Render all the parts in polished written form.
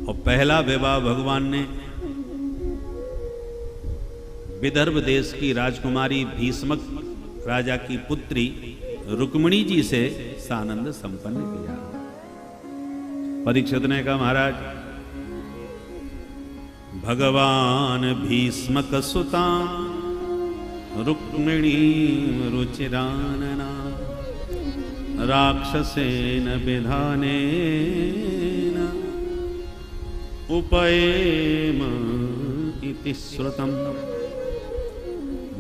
और पहला विवाह भगवान ने विदर्भ देश की राजकुमारी भीष्मक राजा की पुत्री रुक्मिणी जी से सानंद संपन्न किया। परीक्षित ने कहा, महाराज भगवान भीष्मक सुता रुक्मिणी रुचिरानना राक्षसेन विधानेन उपयेम इति श्रुतम।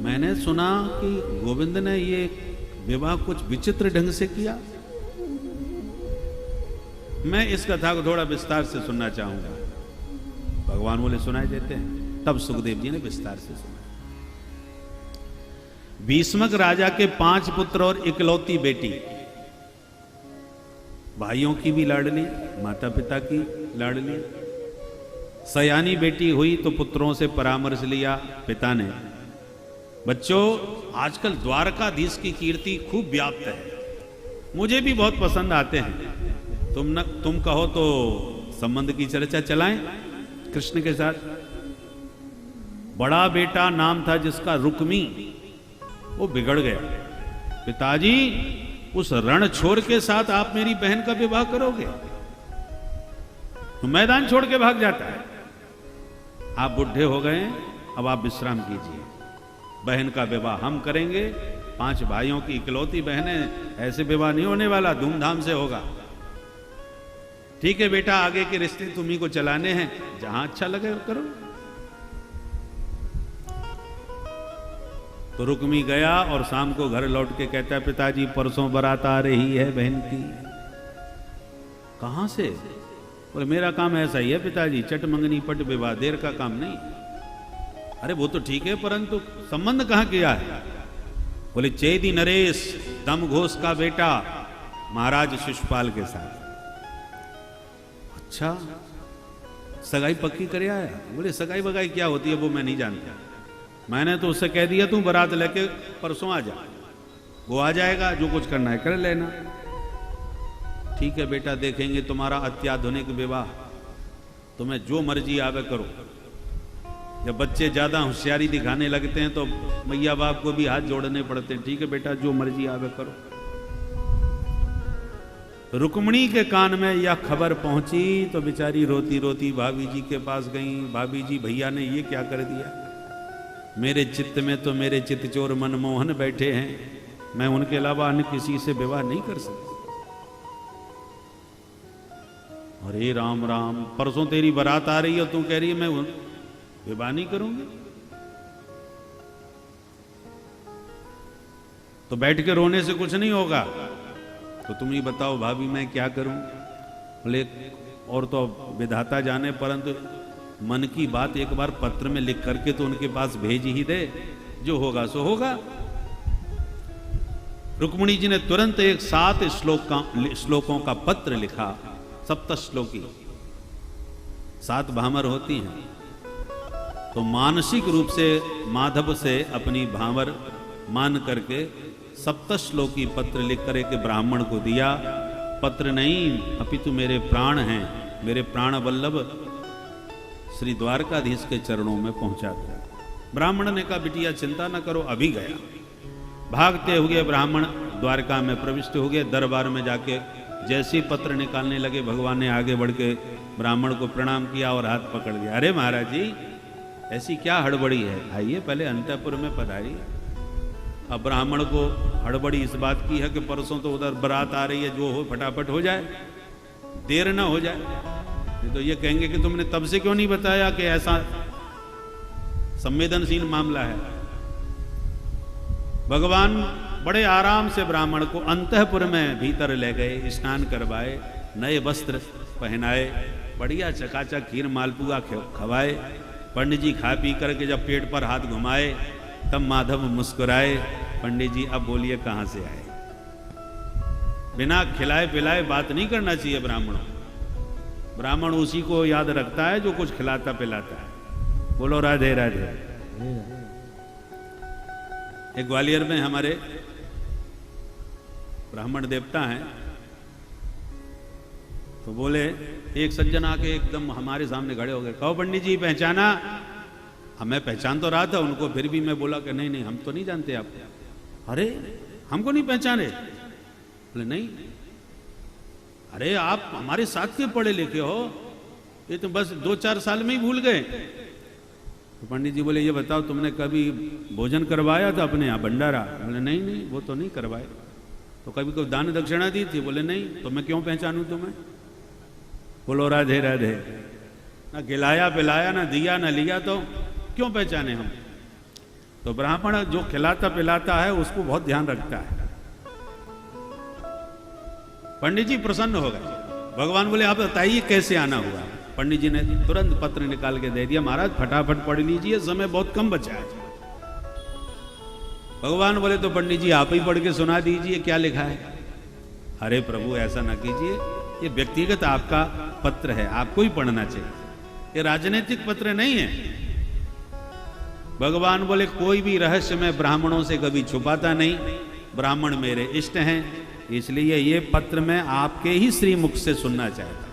मैंने सुना कि गोविंद ने ये विवाह कुछ विचित्र ढंग से किया। मैं इस कथा को थोड़ा विस्तार से सुनना चाहूंगा। भगवान बोले सुनाई देते हैं। तब सुखदेव जी ने विस्तार से सुना। भीष्मक राजा के 5 पुत्र और इकलौती बेटी, भाइयों की भी लाडली, माता पिता की लाडली। सयानी बेटी हुई तो पुत्रों से परामर्श लिया पिता ने। बच्चों, आजकल द्वारकाधीश की कीर्ति खूब व्याप्त है, मुझे भी बहुत पसंद आते हैं। तुम कहो तो संबंध की चर्चा चलाएं कृष्ण के साथ। बड़ा बेटा नाम था जिसका रुक्मी, वो बिगड़ गया। पिताजी, उस रणछोड़ के साथ आप मेरी बहन का विवाह करोगे? तो मैदान छोड़ के भाग जाता है। आप बुढ़े हो गए, अब आप विश्राम कीजिए, बहन का विवाह हम करेंगे। 5 भाइयों की इकलौती बहनें, ऐसे विवाह नहीं होने वाला, धूमधाम से होगा। ठीक है बेटा, आगे के रिश्ते तुम्ही को चलाने हैं, जहां अच्छा लगे करो। तो रुक्मी गया और शाम को घर लौट के कहता है, पिताजी परसों बारात आ रही है बहन की। कहां से? बोले मेरा काम ऐसा ही है पिताजी, चट मंगनी पट विवाह, देर का काम नहीं। अरे वो तो ठीक है, परंतु संबंध कहां किया है? बोले चेदी नरेश दम घोष का बेटा महाराज शिशुपाल के साथ। अच्छा, सगाई पक्की करे आया? बोले सगाई बगाई क्या होती है वो मैं नहीं जानता। मैंने तो उससे कह दिया तू बारात लेके परसों आ जा, वो आ जाएगा, जो कुछ करना है कर लेना। ठीक है बेटा, देखेंगे तुम्हारा अत्याधुनिक विवाह, तुम्हें जो मर्जी आवे करो। जब बच्चे ज्यादा होशियारी दिखाने लगते हैं तो मैया बाप को भी हाथ जोड़ने पड़ते हैं। ठीक है बेटा, जो मर्जी आवे करो। रुक्मिणी के कान में यह खबर पहुंची तो बेचारी रोती रोती भाभी जी के पास गई। भाभी जी, भैया ने ये क्या कर दिया? मेरे चित्त में तो मेरे चित्तचोर मनमोहन बैठे हैं, मैं उनके अलावा अन्य किसी से विवाह नहीं कर सकती। अरे राम राम, परसों तेरी बारात आ रही है, तू कह रही है मैं विवाह नहीं करूंगी? तो बैठ के रोने से कुछ नहीं होगा। तो तुम ही बताओ भाभी, मैं क्या करूं? बोले और तो विधाता जाने, परंतु मन की बात एक बार पत्र में लिख करके तो उनके पास भेज ही दे, जो होगा सो होगा। रुक्मिणी जी ने तुरंत एक 7 श्लोकों का पत्र लिखा। 7 श्लोकी, 7 भामर होती हैं, तो मानसिक रूप से माधव से अपनी भामर मान करके 7 श्लोकी पत्र लिखकर एक ब्राह्मण को दिया। पत्र नहीं, अपितु मेरे प्राण हैं, मेरे प्राण वल्लभ श्री द्वारकाधीश के चरणों में पहुंचा दिया। ब्राह्मण ने कहा बिटिया चिंता न करो, अभी गया। भागते हुए ब्राह्मण द्वारका में प्रविष्ट हो गए। दरबार में जाके जैसे पत्र निकालने लगे, भगवान ने आगे बढ़ के ब्राह्मण को प्रणाम किया और हाथ पकड़ लिया। अरे महाराज जी, ऐसी क्या हड़बड़ी है? आइए पहले अंतःपुर में पधारिए। अब ब्राह्मण को हड़बड़ी इस बात की है कि परसों तो उधर बारात आ रही है, जो हो फटाफट हो जाए, देर ना हो जाए। तो ये कहेंगे कि तुमने तब से क्यों नहीं बताया कि ऐसा संवेदनशील मामला है। भगवान बड़े आराम से ब्राह्मण को अंतःपुर में भीतर ले गए, स्नान करवाए, नए वस्त्र पहनाए, बढ़िया चकाचक खीर मालपुआ खवाए। पंडित जी खा पी करके जब पेट पर हाथ घुमाए तब माधव मुस्कुराए। पंडित जी अब बोलिए कहां से आए? बिना खिलाए पिलाए बात नहीं करना चाहिए ब्राह्मणों। ब्राह्मण उसी को याद रखता है जो कुछ खिलाता पिलाता है। बोलो राधे राधे। एक ग्वालियर में हमारे ब्राह्मण देवता हैं, तो बोले, एक सज्जन आके एकदम हमारे सामने खड़े हो गए, कहो पंडित जी पहचाना? अब मैं पहचान तो रहा था उनको, फिर भी मैं बोला कि नहीं नहीं हम तो नहीं जानते आपको। अरे हमको नहीं पहचाने? बोले नहीं। अरे आप हमारे साथ के पढ़े लिखे हो, ये तो बस 2-4 साल में ही भूल गए। तो पंडित जी बोले, ये बताओ तुमने कभी भोजन करवाया था अपने यहाँ भंडारा? बोले नहीं नहीं वो तो नहीं करवाए। तो कभी कोई दान दक्षिणा दी थी? बोले नहीं। तो मैं क्यों पहचानूं तुम्हें? बोलो राधे राधे। ना खिलाया पिलाया, ना दिया ना लिया, तो क्यों पहचाने हम? तो ब्राह्मण जो खिलाता पिलाता है उसको बहुत ध्यान रखता है। पंडित जी प्रसन्न हो गए। भगवान बोले, आप बताइए कैसे आना हुआ? पंडित जी ने तुरंत पत्र निकाल के दे दिया, महाराज फटाफट पढ़ लीजिए, समय बहुत कम बचा है। भगवान बोले, तो पंडित जी आप ही पढ़ के सुना दीजिए, क्या लिखा है? अरे प्रभु ऐसा ना कीजिए, ये व्यक्तिगत आपका पत्र है, आपको ही पढ़ना चाहिए, ये राजनीतिक पत्र नहीं है। भगवान बोले, कोई भी रहस्य मैं ब्राह्मणों से कभी छुपाता नहीं, ब्राह्मण मेरे इष्ट हैं, इसलिए ये पत्र मैं आपके ही श्रीमुख से सुनना चाहता।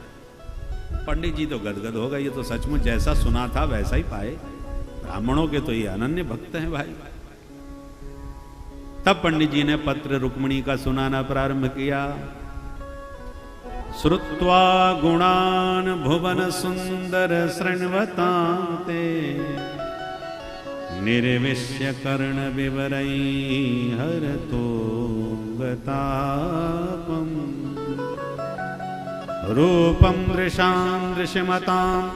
पंडित जी तो गदगद हो गए, ये तो सचमुच जैसा सुना था वैसा ही पाए, ब्राह्मणों के तो ये अनन्य भक्त हैं भाई। तब पंडित जी ने पत्र रुक्मिणी का सुनाना प्रारंभ किया। श्रुत्वा गुणान भुवन सुंदर शृण्वताते, निर्विश्य कर्ण विवरै हरतो गतापम्, रूपं दृशां दृश्यमताम्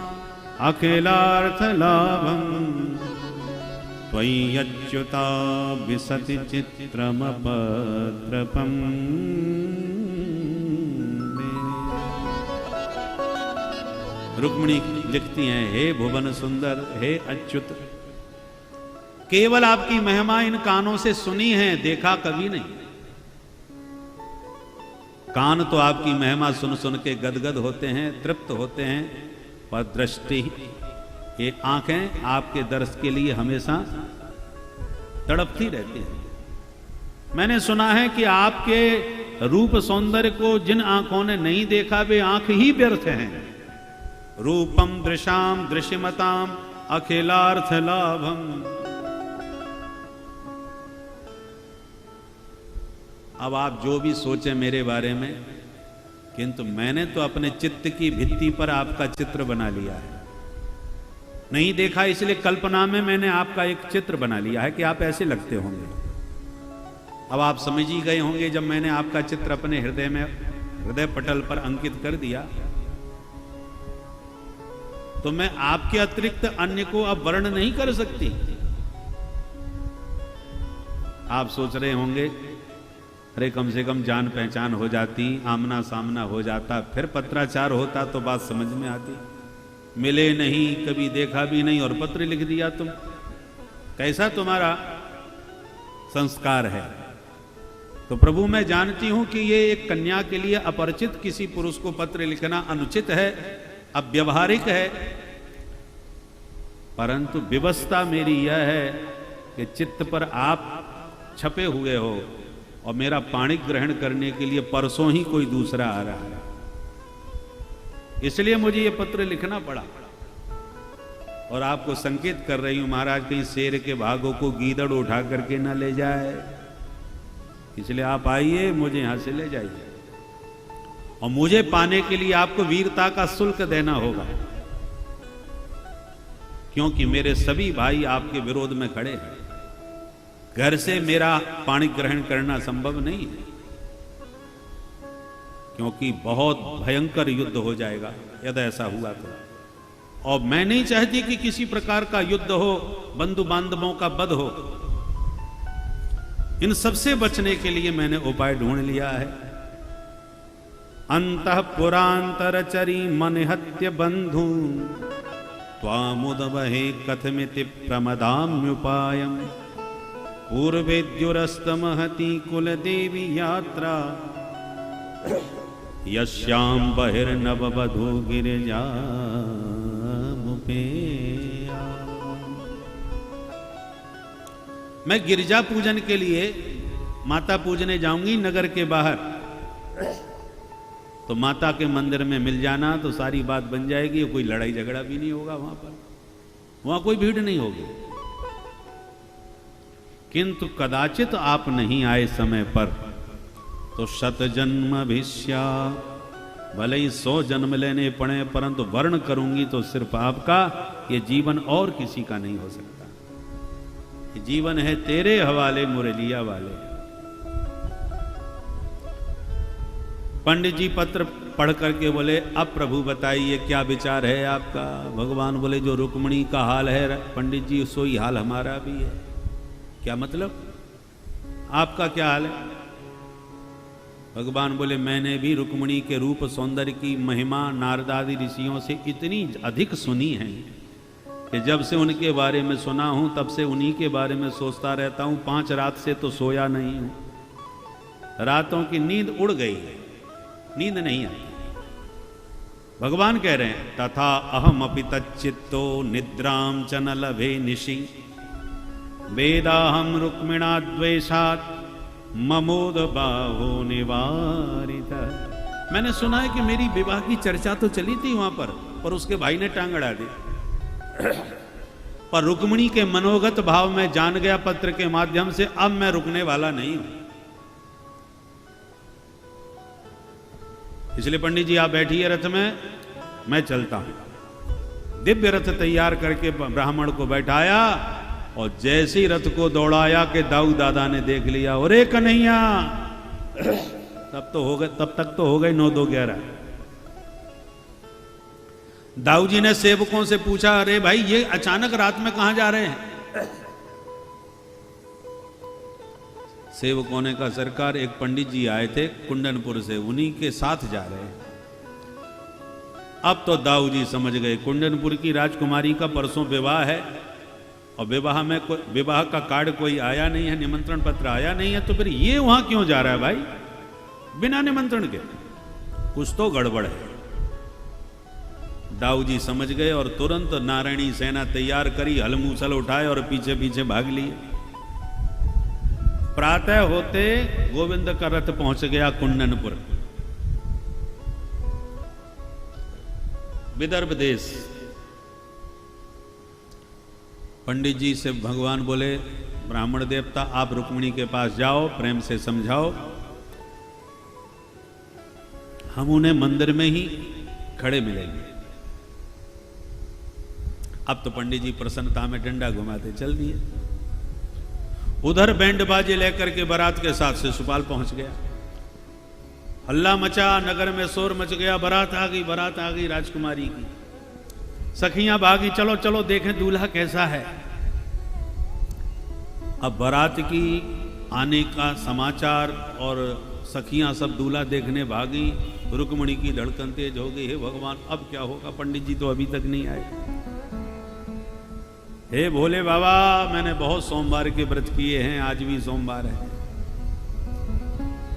अखिलार्थलाभम्, त्वयि अच्युता विसति चित्रमपद्रपम्। रुक्मिणी लिखती हैं, हे भुवन सुंदर, हे अच्युत, केवल आपकी महिमा इन कानों से सुनी है, देखा कभी नहीं। कान तो आपकी महिमा सुन सुन के गदगद होते हैं, तृप्त होते हैं, पर दृष्टि, ये आंखें आपके दर्श के लिए हमेशा तड़पती रहती हैं। मैंने सुना है कि आपके रूप सौंदर्य को जिन आंखों ने नहीं देखा वे आंख ही व्यर्थ हैं। रूपम दृशाम दृश्यमताम अखिलार्थ लाभम। अब आप जो भी सोचें मेरे बारे में, किंतु मैंने तो अपने चित्त की भित्ति पर आपका चित्र बना लिया है। नहीं देखा इसलिए कल्पना में मैंने आपका एक चित्र बना लिया है कि आप ऐसे लगते होंगे। अब आप समझ ही गए होंगे, जब मैंने आपका चित्र अपने हृदय में, हृदय पटल पर अंकित कर दिया, तो मैं आपके अतिरिक्त अन्य को अब वर्ण नहीं कर सकती। आप सोच रहे होंगे, अरे कम से कम जान पहचान हो जाती, आमना सामना हो जाता, फिर पत्राचार होता तो बात समझ में आती। मिले नहीं, कभी देखा भी नहीं और पत्र लिख दिया तुम। कैसा तुम्हारा संस्कार है? तो प्रभु मैं जानती हूं कि ये एक कन्या के लिए अपरिचित किसी पुरुष को पत्र लिखना अनुचित है, अव्यवहारिक है, परंतु व्यवस्था मेरी यह है कि चित्त पर आप छपे हुए हो और मेरा पाणी ग्रहण करने के लिए परसों ही कोई दूसरा आ रहा है, इसलिए मुझे ये पत्र लिखना पड़ा। और आपको संकेत कर रही हूं, महाराज कहीं शेर के भागों को गीदड़ उठा करके ना ले जाए, इसलिए आप आइए, मुझे यहां से ले जाइए। और मुझे पाने के लिए आपको वीरता का शुल्क देना होगा, क्योंकि मेरे सभी भाई आपके विरोध में खड़े हैं। घर से मेरा पाणी ग्रहण करना संभव नहीं है, क्योंकि बहुत भयंकर युद्ध हो जाएगा यदि ऐसा हुआ तो। और मैं नहीं चाहती कि किसी प्रकार का युद्ध हो, बंधु बांधवों का वध हो। इन सबसे बचने के लिए मैंने उपाय ढूंढ लिया है। अंतःपुरांतरचरी मनहत्य बंधु त्वामुदवहे कथमिति प्रमदाम्युपायम्, पूर्वेद्युरस्तमहति कुलदेवी यात्रा, यस्यां बहिर्नववधू गिरिजामुपेया। मैं गिरिजा पूजन के लिए माता पूजने जाऊंगी नगर के बाहर। तो माता के मंदिर में मिल जाना तो सारी बात बन जाएगी, कोई लड़ाई झगड़ा भी नहीं होगा वहां पर, वहां कोई भीड़ नहीं होगी। किंतु कदाचित आप नहीं आए समय पर तो शत जन्म भिष्या, भले ही 100 जन्म लेने पड़े परंतु वर्ण करूंगी तो सिर्फ आपका, ये जीवन और किसी का नहीं हो सकता। ये जीवन है तेरे हवाले मुरलिया वाले। पंडित जी पत्र पढ़ करके बोले, अब प्रभु बताइए क्या विचार है आपका। भगवान बोले, जो रुक्मिणी का हाल है पंडित जी, सोई हाल हमारा भी है। क्या मतलब, आपका क्या हाल है? भगवान बोले, मैंने भी रुक्मिणी के रूप सौंदर्य की महिमा नारदादि ऋषियों से इतनी अधिक सुनी है कि जब से उनके बारे में सुना हूं तब से उन्हीं के बारे में सोचता रहता हूं। 5 रात से तो सोया नहीं हूं, रातों की नींद उड़ गई है, नींद नहीं आई। भगवान कह रहे हैं, तथा अहम अपि तच्चित्तो निद्राम च न लभे निशि, वेदाहम रुक्मिणा द्वेषात् ममोद बाहो निवारिता। मैंने सुना है कि मेरी विवाह की चर्चा तो चली थी वहां पर उसके भाई ने टांग अड़ा दी। पर रुक्मिणी के मनोगत भाव में जान गया पत्र के माध्यम से, अब मैं रुकने वाला नहीं हूं। इसलिए पंडित जी आप बैठिए रथ में, मैं चलता हूं। दिव्य रथ तैयार करके ब्राह्मण को बैठाया और जैसे ही रथ को दौड़ाया कि दाऊ दादा ने देख लिया, अरे कन्हैया, तब तक तो हो गए 9 2 11। दाऊ जी ने सेवकों से पूछा, अरे भाई ये अचानक रात में कहां जा रहे हैं? सेवकों ने कहा, सरकार एक पंडित जी आए थे कुंडनपुर से, उन्हीं के साथ जा रहे हैं। अब तो दाऊ जी समझ गए, कुंडनपुर की राजकुमारी का परसों विवाह है और विवाह का कार्ड कोई आया नहीं है, निमंत्रण पत्र आया नहीं है, तो फिर ये वहां क्यों जा रहा है भाई बिना निमंत्रण के? कुछ तो गड़बड़ है। दाऊ जी समझ गए और तुरंत नारायणी सेना तैयार करी, हलमूसल उठाए और पीछे पीछे भाग लिए। प्रातः होते गोविंद का रथ पहुंच गया कुंडनपुर, विदर्भ देश। पंडित जी से भगवान बोले, ब्राह्मण देवता आप रुक्मिणी के पास जाओ, प्रेम से समझाओ, हम उन्हें मंदिर में ही खड़े मिलेंगे। अब तो पंडित जी प्रसन्नता में डंडा घुमाते चल दिए। उधर बैंड बाजे लेकर के बारात के साथ शिशुपाल पहुंच गया। हल्ला मचा, नगर में शोर मच गया, बारात आ गई राजकुमारी की। सखियां भागी, चलो चलो देखें दूल्हा कैसा है। अब बारात की आने का समाचार और सखियां सब दूल्हा देखने भागी। रुक्मिणी की धड़कन तेज हो गई, हे भगवान अब क्या होगा, पंडित जी तो अभी तक नहीं आए। हे भोले बाबा, मैंने बहुत सोमवार के व्रत किए हैं, आज भी सोमवार है,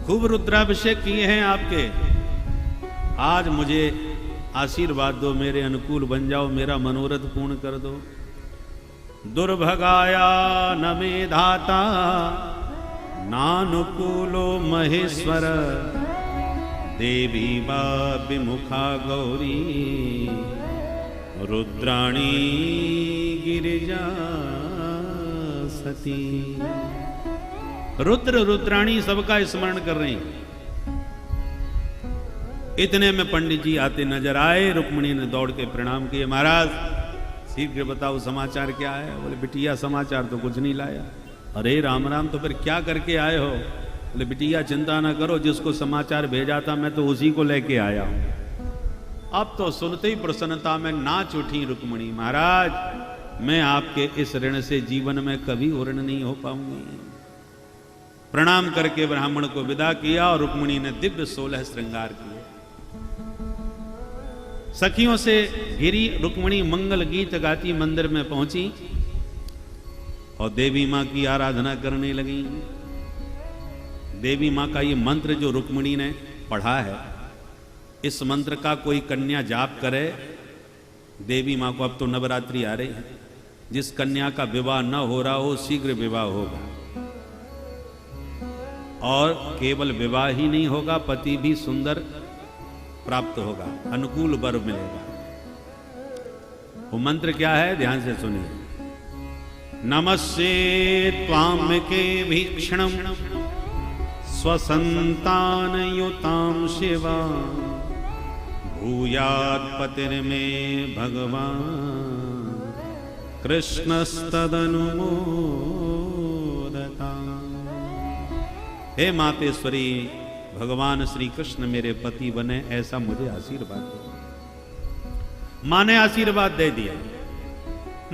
खूब रुद्राभिषेक किए हैं आपके, आज मुझे आशीर्वाद दो, मेरे अनुकूल बन जाओ, मेरा मनोरथ पूर्ण कर दो। दुर्भगाया न मे धाता नानुकूलो महेश्वर, देवी वा विमुखा गौरी रुद्राणी गिरिजा सती। रुद्राणी सबका स्मरण कर रही हैं। इतने में पंडित जी आते नजर आए। रुक्मिणी ने दौड़ के प्रणाम किए, महाराज शीघ्र बताओ समाचार क्या है। बोले बिटिया समाचार तो कुछ नहीं लाया। अरे राम राम, तो फिर क्या करके आए हो? बोले बिटिया चिंता ना करो, जिसको समाचार भेजा था मैं तो उसी को लेके आया हूं। अब तो सुनते ही प्रसन्नता में नाच उठी रुक्मिणी, महाराज मैं आपके इस ऋण से जीवन में कभी ऋण नहीं हो पाऊंगी। प्रणाम करके ब्राह्मण को विदा किया और रुक्मिणी ने दिव्य 16 श्रृंगार किए। सखियों से घिरी रुक्मिणी मंगल गीत गाती मंदिर में पहुंची और देवी मां की आराधना करने लगी। देवी मां का ये मंत्र जो रुक्मिणी ने पढ़ा है, इस मंत्र का कोई कन्या जाप करे, देवी मां को, अब तो नवरात्रि आ रही है, जिस कन्या का विवाह न हो रहा हो शीघ्र विवाह होगा। और केवल विवाह ही नहीं होगा, पति भी सुंदर प्राप्त होगा, अनुकूल वर मिलेगा। वो मंत्र क्या है, ध्यान से सुनिए। नमस्ते त्वाम के भीक्षणम स्वसंतान युताम शिवा भूयात् पतिर्मे भगवान कृष्णस्तदनुमोदता। हे मातेश्वरी, भगवान श्री कृष्ण मेरे पति बने, ऐसा मुझे आशीर्वाद दो। मां ने आशीर्वाद दे दिया।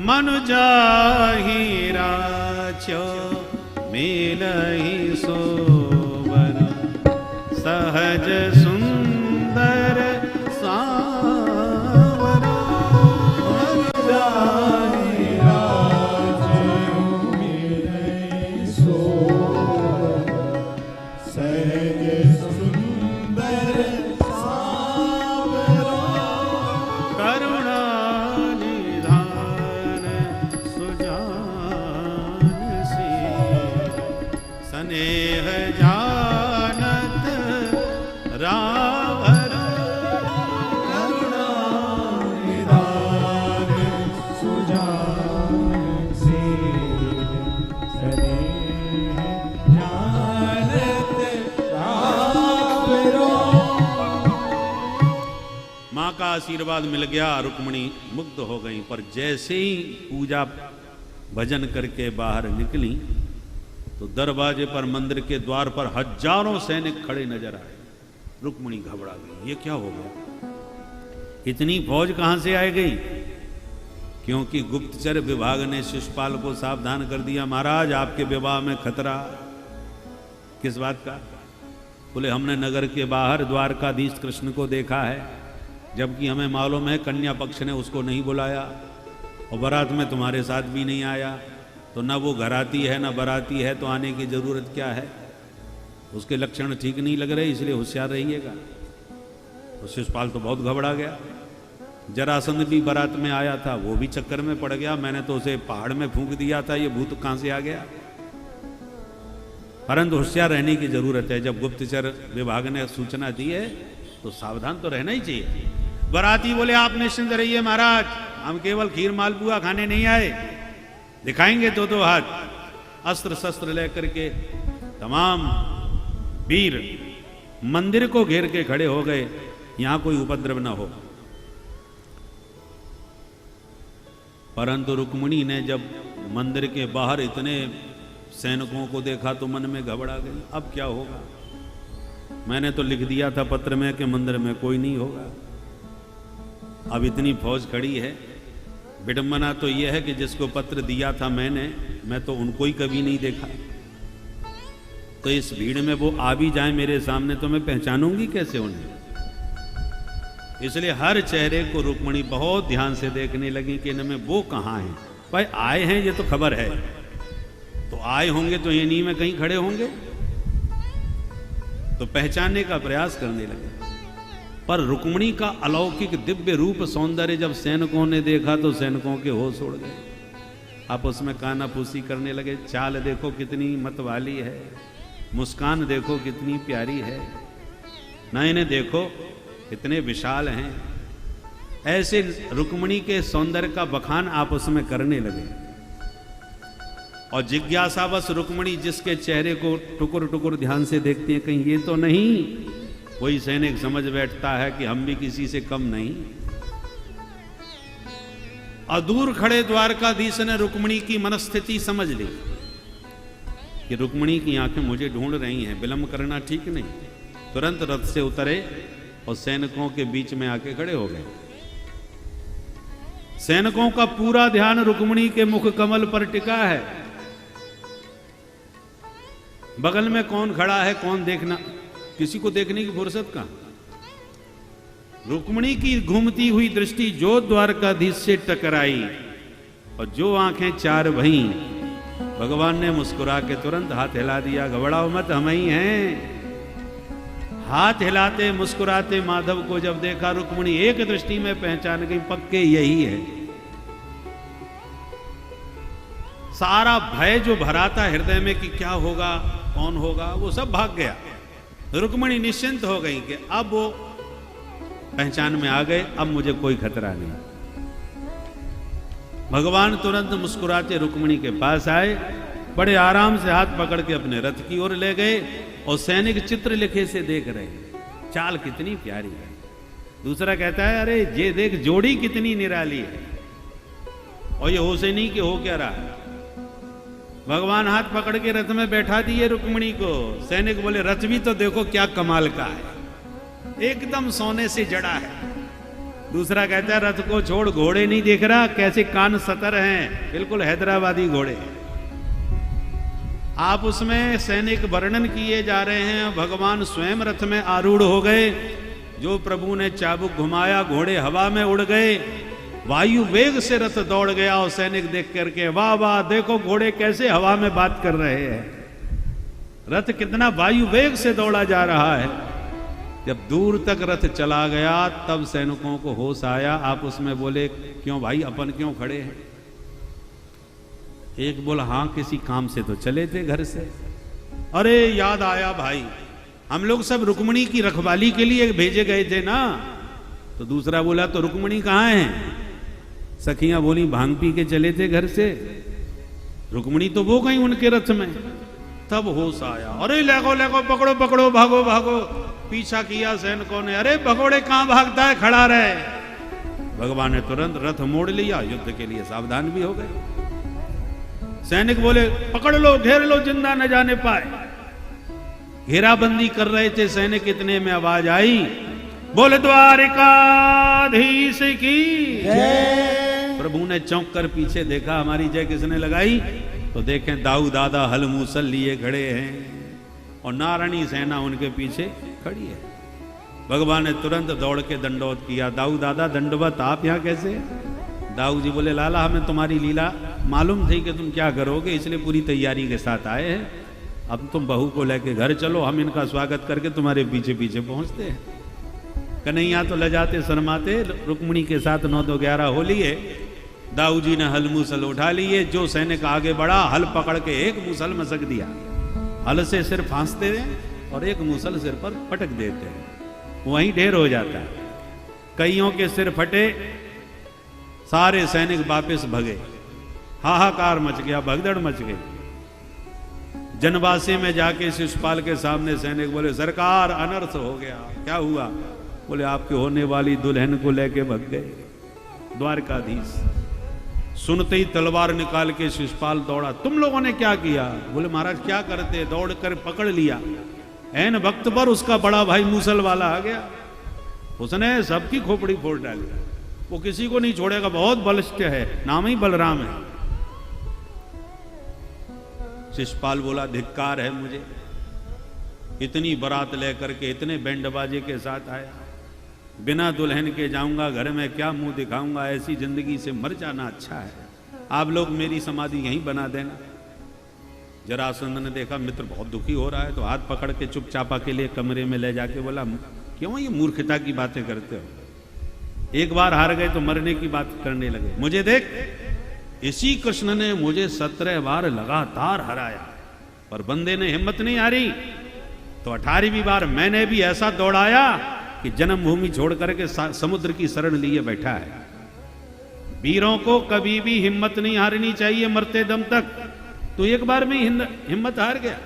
मनु जाहि राचो मिलहि सोबर सहज सुंदर सावर। मनु जाहि राचो मिलहि सोबर सहज सुंदर सावर। करुणा निधान सुजान शील स्नेह जानत रावर। करुणा निधान सुजान शील स्नेह जानत रावर। मां का आशीर्वाद मिल गया, रुक्मिणी मुग्ध हो गई। पर जैसे ही पूजा भजन करके बाहर निकली तो दरवाजे पर, मंदिर के द्वार पर हजारों सैनिक खड़े नजर आए। रुक्मिणी घबरा गई, ये क्या हो गया, इतनी फौज कहां से आ गई? क्योंकि गुप्तचर विभाग ने शिशुपाल को सावधान कर दिया, महाराज आपके विवाह में खतरा। किस बात का? बोले हमने नगर के बाहर द्वारकाधीश कृष्ण को देखा है, जबकि हमें मालूम है कन्या पक्ष ने उसको नहीं बुलाया और बारात में तुम्हारे साथ भी नहीं आया, तो ना वो घराती है ना बराती है, तो आने की जरूरत क्या है? उसके लक्षण ठीक नहीं लग रहे, इसलिए होशियार रहिएगा। तो शिशुपाल तो बहुत घबरा गया। जरासंध भी बारात में आया था, वो भी चक्कर में पड़ गया, मैंने तो उसे पहाड़ में फूंक दिया था, ये भूत कहां से आ गया? परंतु होशियार रहने की जरूरत है। जब गुप्तचर विभाग ने सूचना दी है तो सावधान तो रहना ही चाहिए। बाराती बोले आप निश्चिंत रहिए महाराज, हम केवल खीर मालपुआ खाने नहीं आए, दिखाएंगे तो हाथ। अस्त्र शस्त्र लेकर के तमाम वीर मंदिर को घेर के खड़े हो गए, यहां कोई उपद्रव न हो। परंतु रुक्मिणी ने जब मंदिर के बाहर इतने सैनिकों को देखा तो मन में घबरा गई, अब क्या होगा? मैंने तो लिख दिया था पत्र में कि मंदिर में कोई नहीं होगा, अब इतनी फौज खड़ी है। विडंबना तो यह है कि जिसको पत्र दिया था मैं तो उनको ही कभी नहीं देखा, तो इस भीड़ में वो आ भी जाए मेरे सामने तो मैं पहचानूंगी कैसे उन्हें? इसलिए हर चेहरे को रुक्मिणी बहुत ध्यान से देखने लगी कि इनमें वो कहाँ हैं। भाई आए हैं ये तो खबर है, तो आए होंगे तो इन्हीं में कहीं खड़े होंगे, तो पहचानने का प्रयास करने लगे। पर रुक्मिणी का अलौकिक दिव्य रूप सौंदर्य जब सैनिकों ने देखा तो सैनिकों के होश उड़ गए, आपस में कानाफूसी करने लगे। चाल देखो कितनी मतवाली है, मुस्कान देखो कितनी प्यारी है, ना इन्हें देखो कितने विशाल हैं। ऐसे रुक्मिणी के सौंदर्य का बखान आपस में करने लगे। और जिज्ञासावश रुक्मिणी जिसके चेहरे को टुकुर टुकुर ध्यान से देखती है, कहीं ये तो नहीं? कोई सैनिक समझ बैठता है कि हम भी किसी से कम नहीं। और दूर खड़े द्वारकाधीश ने रुक्मिणी की मनस्थिति समझ ली कि रुक्मिणी की आंखें मुझे ढूंढ रही हैं, विलंब करना ठीक नहीं। तुरंत रथ से उतरे और सैनिकों के बीच में आके खड़े हो गए। सैनिकों का पूरा ध्यान रुक्मिणी के मुख कमल पर टिका है। बगल में कौन खड़ा है कौन देखना, किसी को देखने की फुर्सत कहां। रुक्मिणी की घूमती हुई दृष्टि जो द्वारकाधीश से टकराई और जो आंखें चार भईं, भगवान ने मुस्कुरा के तुरंत हाथ हिला दिया, घबराओ मत हम ही हैं। हाथ हिलाते मुस्कुराते माधव को जब देखा रुक्मिणी एक दृष्टि में पहचान गई, पक्के यही है। सारा भय जो भरा था हृदय में कि क्या होगा कौन होगा, वो सब भाग गया। रुक्मिणी निश्चिंत हो गई कि अब वो पहचान में आ गए, अब मुझे कोई खतरा नहीं। भगवान तुरंत मुस्कुराते रुक्मिणी के पास आए, बड़े आराम से हाथ पकड़ के अपने रथ की ओर ले गए और सैनिक चित्र लिखे से देख रहे, चाल कितनी प्यारी है। दूसरा कहता है अरे ये देख जोड़ी कितनी निराली है, और ये हो से नहीं कि हो क्या रहा है। भगवान हाथ पकड़ के रथ में बैठा दिए रुक्मिणी को। सैनिक बोले रथ भी तो देखो क्या कमाल का है, एकदम सोने से जड़ा है। दूसरा कहता है रथ को छोड़, घोड़े नहीं देख रहा कैसे कान सतर हैं, बिल्कुल हैदराबादी घोड़े। आप उसमें सैनिक वर्णन किए जा रहे हैं, भगवान स्वयं रथ में आरूढ़ हो गए। जो प्रभु ने चाबुक घुमाया, घोड़े हवा में उड़ गए, वायु वेग से रथ दौड़ गया। और सैनिक देख करके वाह वाह, देखो घोड़े कैसे हवा में बात कर रहे हैं, रथ कितना वायु वेग से दौड़ा जा रहा है। जब दूर तक रथ चला गया तब सैनिकों को होश आया। आप उसमें बोले क्यों भाई, अपन क्यों खड़े हैं? एक बोला हाँ किसी काम से तो चले थे घर से। अरे याद आया भाई, हम लोग सब रुक्मिणी की रखवाली के लिए भेजे गए थे ना। तो दूसरा बोला तो रुक्मिणी कहाँ है? सखियां बोली भांग पी के चले थे घर से, रुक्मिणी तो वो गई उनके रथ में। तब होश आया, अरे लेगो लेगो, पकड़ो पकड़ो, भागो भागो। पीछा किया सैनिकों ने, अरे भगोड़े कहां भागता है, खड़ा रहे। भगवान ने तुरंत रथ मोड़ लिया, युद्ध के लिए सावधान भी हो गए। सैनिक बोले पकड़ लो, घेर लो, जिंदा न जाने पाए। घेराबंदी कर रहे थे सैनिक, इतने में आवाज आई, बोले द्वारिकाधीश की जय। प्रभु ने चौंक कर पीछे देखा, हमारी जय किसने लगाई? तो देखें दाऊ दादा हल मूसल लिए खड़े हैं और नारायणी सेना उनके पीछे खड़ी है। भगवान ने तुरंत दौड़ के दंडवत किया, दाऊ दादा दंडवत, आप यहाँ कैसे? दाऊ जी बोले लाला हमें तुम्हारी लीला मालूम थी कि तुम क्या करोगे, इसलिए पूरी तैयारी के साथ आए हैं। अब तुम बहू को लेके घर चलो, हम इनका स्वागत करके तुम्हारे पीछे पीछे पहुंचते हैं। कन्हैया तो लजाते शर्माते रुक्मिणी के साथ 9-2-11 हो लिए। दाऊ जी ने हल मूसल उठा लिए, जो सैनिक आगे बढ़ा हल पकड़ के एक मूसल मसक दिया। हल से सिर फांसते हैं और एक मूसल सिर पर पटक देते हैं, वहीं ढेर हो जाता है। कईयों के सिर फटे, सारे सैनिक वापस भगे, हाहाकार मच गया, भगदड़ मच गई। जनवासी में जाके शिशुपाल के सामने सैनिक बोले सरकार अनर्थ हो गया। क्या हुआ? बोले आपके होने वाली दुल्हन को लेके भग गए द्वारकाधीश। सुनते ही तलवार निकाल के शिशुपाल दौड़ा, तुम लोगों ने क्या किया? बोले महाराज क्या करते, दौड़ कर पकड़ लिया। ऐन वक्त पर उसका बड़ा भाई मूसल वाला आ गया, उसने सबकी खोपड़ी फोड़ डाली। वो किसी को नहीं छोड़ेगा, बहुत बलिष्ठ है, नाम ही बलराम है। शिशुपाल बोला धिक्कार है मुझे, इतनी बारात लेकर के इतने बैंड बाजे के साथ आया, बिना दुल्हन के जाऊंगा, घर में क्या मुंह दिखाऊंगा, ऐसी जिंदगी से मर जाना अच्छा है। आप लोग मेरी समाधि यहीं बना देना। जरासंध ने देखा मित्र बहुत दुखी हो रहा है, तो हाथ पकड़ के चुपचापा के लिए कमरे में ले जाके बोला क्यों ये मूर्खता की बातें करते हो? एक बार हार गए तो मरने की बात करने लगे। मुझे देख, इसी कृष्ण ने मुझे 17 बार लगातार हराया, पर बंदे ने हिम्मत नहीं हारी, तो 18वीं बार मैंने भी ऐसा दौड़ाया कि जन्मभूमि छोड़ करके समुद्र की शरण लिए बैठा है। वीरों को कभी भी हिम्मत नहीं हारनी चाहिए मरते दम तक। तो एक बार में हिम्मत हार गया।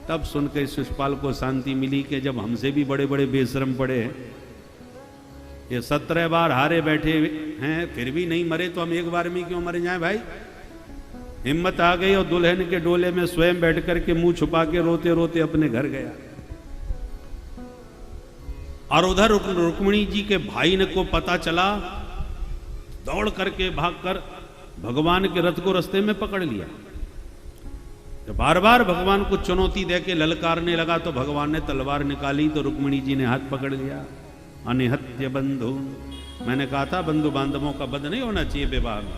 तब सुनकर शिशुपाल को शांति मिली कि जब हमसे भी बड़े बड़े बेशरम पड़े हैं, ये 17 बार हारे बैठे हैं फिर भी नहीं मरे, तो हम एक बार में क्यों मर जाएं भाई? हिम्मत आ गई और दुल्हन के डोले में स्वयं बैठ करके मुंह छुपा के रोते रोते अपने घर गया। और उधर रुक्मिणी जी के भाई ने को पता चला, दौड़ करके भागकर भगवान के रथ को रास्ते में पकड़ लिया। तो बार बार भगवान को चुनौती देके ललकारने लगा, तो भगवान ने तलवार निकाली तो रुक्मिणी जी ने हाथ पकड़ लिया। अनिहत्य बंधु, मैंने कहा था बंधु बांधवों का वध नहीं होना चाहिए विवाह में।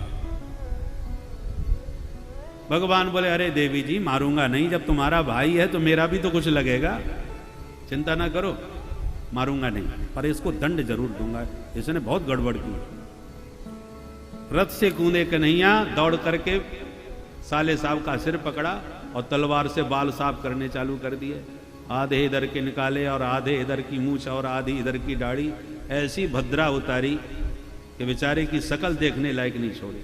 भगवान बोले अरे देवी जी मारूंगा नहीं, जब तुम्हारा भाई है तो मेरा भी तो कुछ लगेगा, चिंता ना करो, मारूंगा नहीं, पर इसको दंड जरूर दूंगा, इसने बहुत गड़बड़ की। रथ से कूदे कन्हैया, दौड़ करके साले साहब का सिर पकड़ा और तलवार से बाल साफ करने चालू कर दिए। आधे इधर के निकाले और आधे इधर की मूछ और आधी इधर की दाढ़ी, ऐसी भद्रा उतारी कि बेचारे की शकल देखने लायक नहीं छोड़ी।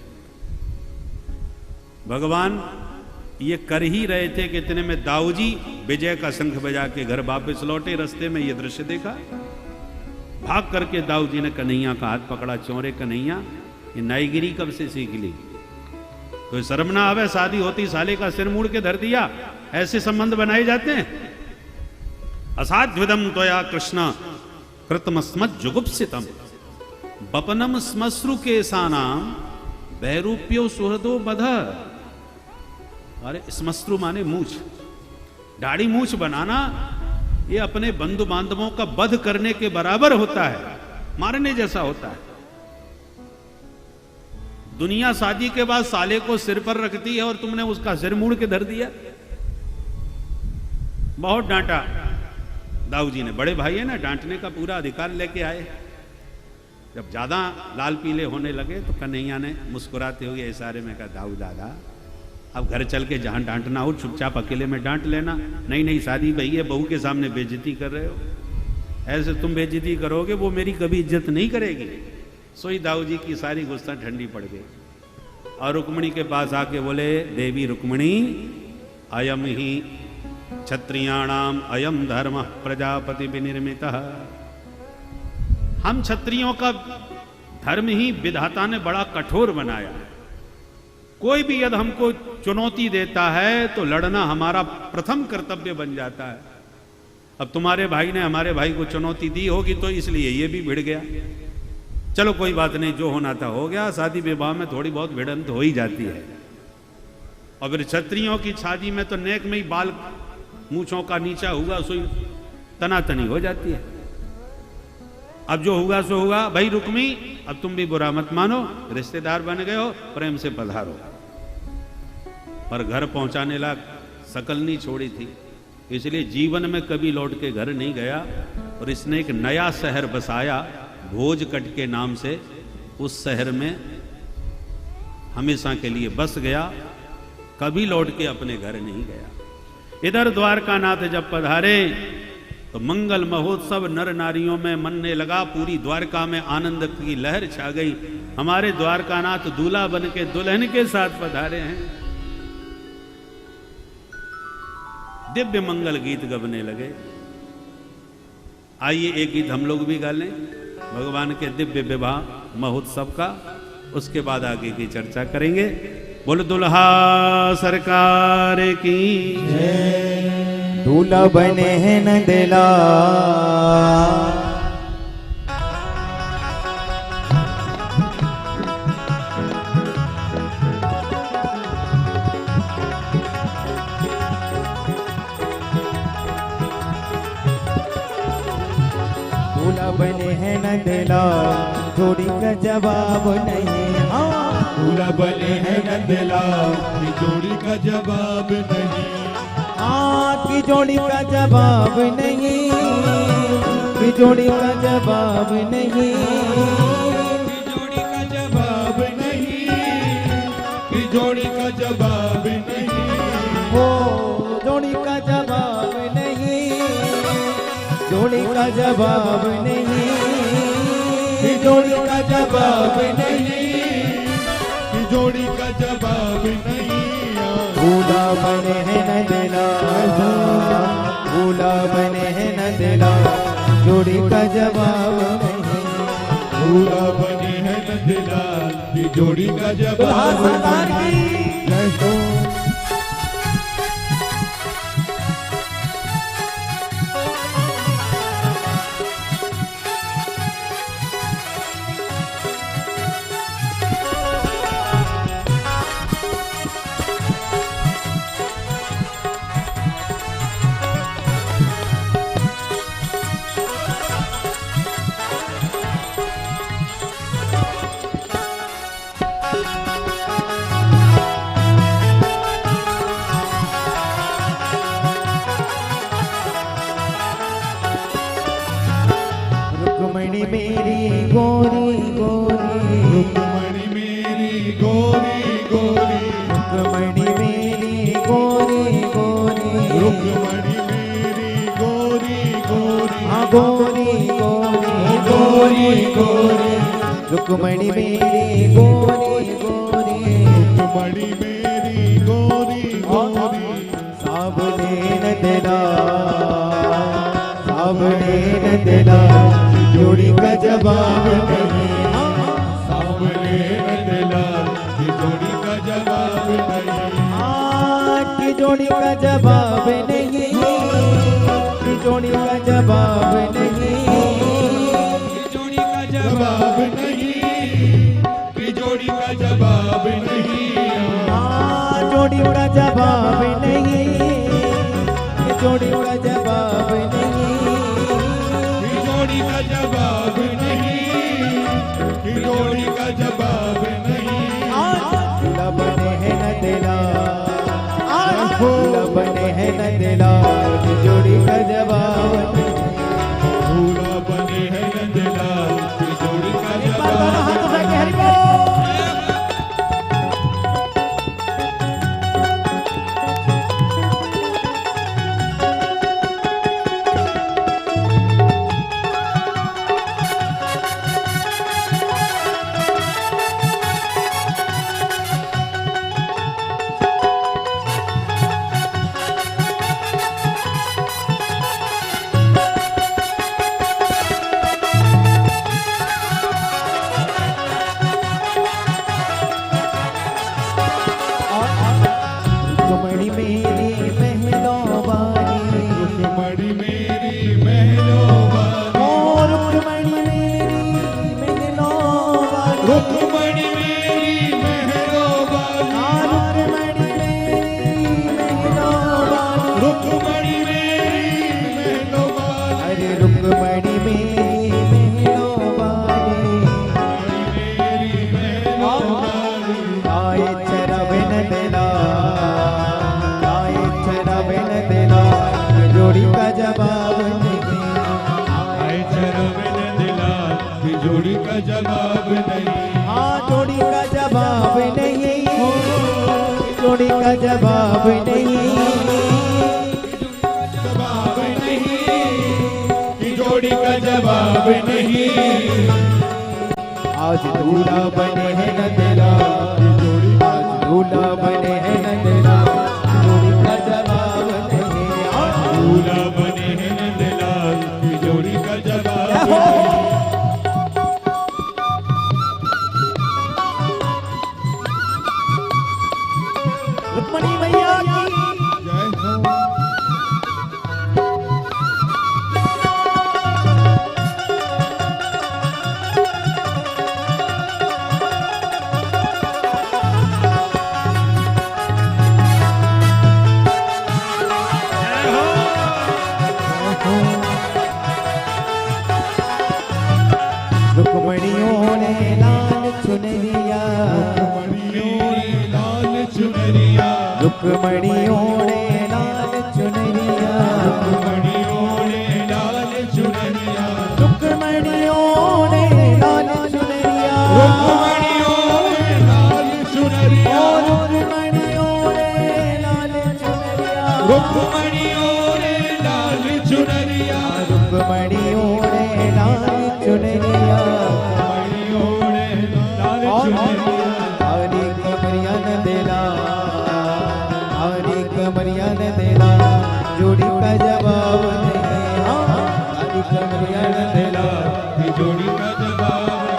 भगवान ये कर ही रहे थे कि इतने में दाऊजी विजय का शंख बजा के घर वापस लौटे। रास्ते में ये दृश्य देखा, भाग करके दाऊजी ने कन्हैया का हाथ पकड़ा। चौरे कन्हैया, ये नाईगिरी कब से सीख ली? तो शर्म ना आवे, शादी होती साले का सिर मुड़ के धर दिया। ऐसे संबंध बनाए जाते हैं। असाध्विदम त्वया कृष्ण कृतमस्मत् जुगुप्सितम बपनम स्मश्रु के सानाम वैरूप्यो सुहृदो बध। अरे स्मश्रु माने मूछ, दाढ़ी मूछ बनाना ये अपने बंधु बांधवों का वध करने के बराबर होता है, मारने जैसा होता है। दुनिया शादी के बाद साले को सिर पर रखती है और तुमने उसका सिर मुड़ के धर दिया। बहुत डांटा दाऊजी ने। बड़े भाई है ना, डांटने का पूरा अधिकार लेके आए। जब ज्यादा लाल पीले होने लगे तो कन्हैया ने मुस्कुराते हुए इशारे में कहा, दाऊ दादा अब घर चल के जहां डांटना हो चुपचाप अकेले में डांट लेना। नहीं नहीं, शादी भई है, बहू के सामने बेइज्जती कर रहे हो। ऐसे तुम बेइज्जती करोगे वो मेरी कभी इज्जत नहीं करेगी। सोई दाऊजी की सारी गुस्सा ठंडी पड़ गई और रुक्मिणी के पास आके बोले, देवी रुक्मिणी अयम ही क्षत्रियाणाम अयम धर्म प्रजापति विनिर्मितः। हम क्षत्रियों का धर्म ही विधाता ने बड़ा कठोर बनाया है। कोई भी यदि हमको चुनौती देता है तो लड़ना हमारा प्रथम कर्तव्य बन जाता है। अब तुम्हारे भाई ने हमारे भाई को चुनौती दी होगी तो इसलिए ये भी भिड़ गया। चलो कोई बात नहीं, जो होना था हो गया। शादी विवाह में थोड़ी बहुत भिड़ंत हो ही जाती है। और फिर क्षत्रियों की शादी में तो नेक में ही बाल मूछों का नीचा हुआ सो तनातनी हो जाती है। अब जो हुआ सो हुआ। भाई रुक्मी, अब तुम भी बुरा मत मानो, रिश्तेदार बन गए हो, प्रेम से पधारो। पर घर पहुंचाने लायक शकल नहीं छोड़ी थी, इसलिए जीवन में कभी लौट के घर नहीं गया। और इसने एक नया शहर बसाया भोजकट के नाम से। उस शहर में हमेशा के लिए बस गया, कभी लौट के अपने घर नहीं गया। इधर द्वारकानाथ जब पधारे तो मंगल महोत्सव नर नारियों में मनने लगा। पूरी द्वारका में आनंद की लहर छा गई। हमारे द्वारकानाथ दूल्हा बन के दुल्हन के साथ पधारे हैं। दिव्य मंगल गीत गबने लगे। आइए एक गीत हम लोग भी गा लें भगवान के दिव्य विवाह महोत्सव का, उसके बाद आगे की चर्चा करेंगे। बोल दुल्हा सरकार की जय। दूल्हा बने हैं नंदला बने हैं नंदला, जोड़ी का जवाब नहीं। हाँ, दूल्हा बने हैं नंदला, जोड़ी का जवाब नहीं। हाँ, की जोड़ी का जवाब नहीं, की जोड़ी का जवाब नहीं, की जोड़ी का जवाब नहीं, की जोड़ी का जवाब नहीं। हो जोड़ी का जवाब नहीं, जोड़ी का जवाब नहीं, जोड़ी का जवाब नहीं, जोड़ी का जवाब नहीं। दूल्हा बने हैं नंदला, दूल्हा बने हैं नंदला, जोड़ी का जवाब नहीं। दूल्हा बने हैं नंदला, जोड़ी का जवाब नहीं। रुक्मिणी मेरी गोरी गोरी, रुक्मिणी मेरी गोरी गोरी, रुक्मिणी मेरी गोरी गोरी, रुक्मिणी मेरी गोरी गोरी। हाँ गोरी गोरी, गोरी गोरी गोरी रुक्मणी मेरी गोरी गोरी रुक्मणी मेरी गोरी गोरी सावने न देना सावने न देना जोड़ी का जवाब नहीं सावने न देना की जोड़ी का जवाब नहीं की जोड़ी का जवाब नहीं की जोड़ी का जवाब नहीं जोड़ी का जवाब नहीं की जोड़ी का जवाब नहीं जोड़ी का जवाब नहीं जोड़ी का जवाब नहीं जोड़ी का जवाब नहीं की जोड़ी का जवाब नहीं दूल्हा बने है न देना दूल्हा बने है न देना जोड़ी का जवाब नहीं दूल्हा बने हैं नंदलाल की जोड़ी का जवाब रुक्मणी मेरी महलों वाली रुक्मणी मेरी महलों वाली रुक्मणी मेरी महलों वाली रुक्मणी मेरी महलों वाली रुक्मणी मेरी महलों वाली रुक्मणी मेरी महलों वाली अरे रुक्मणी मेरी महलों वाली मेरी महलों वाली आए चरवे न देना आए चरवे न देना जोड़ी का जवाब नहीं आए चरवे नंदलाल की जोड़ी का जवाब नहीं जोड़ी का जवाब नहीं जोड़ी का जवाब नहीं जवाब नहीं की जोड़ी का जवाब नहीं आज दूल्हा बने हैं न तेरा आज दूल्हा बने हैं न तेरा जोड़ी का जवाब नहीं दूल्हा बने हैं नंदलाल की जोड़ी का जवाब नहीं रुक्मणी मैया की जय हो रुक्मणियों ने लाल चुनरिया रुक्मणियों ने लाल चुनरिया रुक्मणियों ने लाल चुनरिया रुक्मणियों ने लाल चुनरिया रुक्मणियों ने लाल चुनरिया रुक्मणियों ने लाल चुनरिया रुक्मणियों ने लाल चुनरिया रुक्मणियों ने लाल चुनरिया रुक्मणियों ने लाल चुनरिया रुक्मणियों ने लाल चुनरिया हरी कमरिया न देना हरी कमरिया न देना जोड़ी का जवाब नहीं हरी कमरिया न देना की जोड़ी का जवाब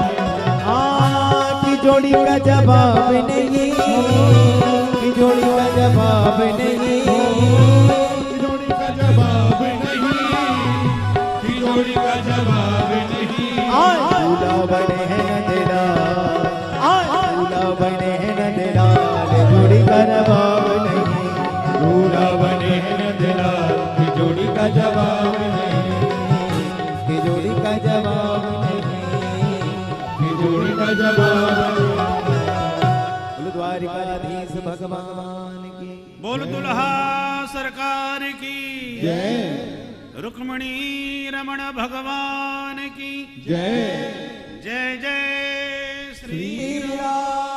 की जोड़ी का जवाब नहीं की जोड़ी का जवाब नहीं की जोड़ी का जवाब नहीं की जोड़ी का जवाब नहीं दूल्हा बने हैं न देना दूल्हा बने हैं न देना जोड़ी का जवाब नहीं दूल्हा बने हैं नंदलाल की जोड़ी का जवाब नहीं की जोड़ी का जवाब नहीं की जोड़ी का जवाब नहीं बोलो द्वारिकाधीश भगवान की बोल दुल्हा सरकार की जय रुक्मणी रमण भगवान की जय जय जय श्री श्री राम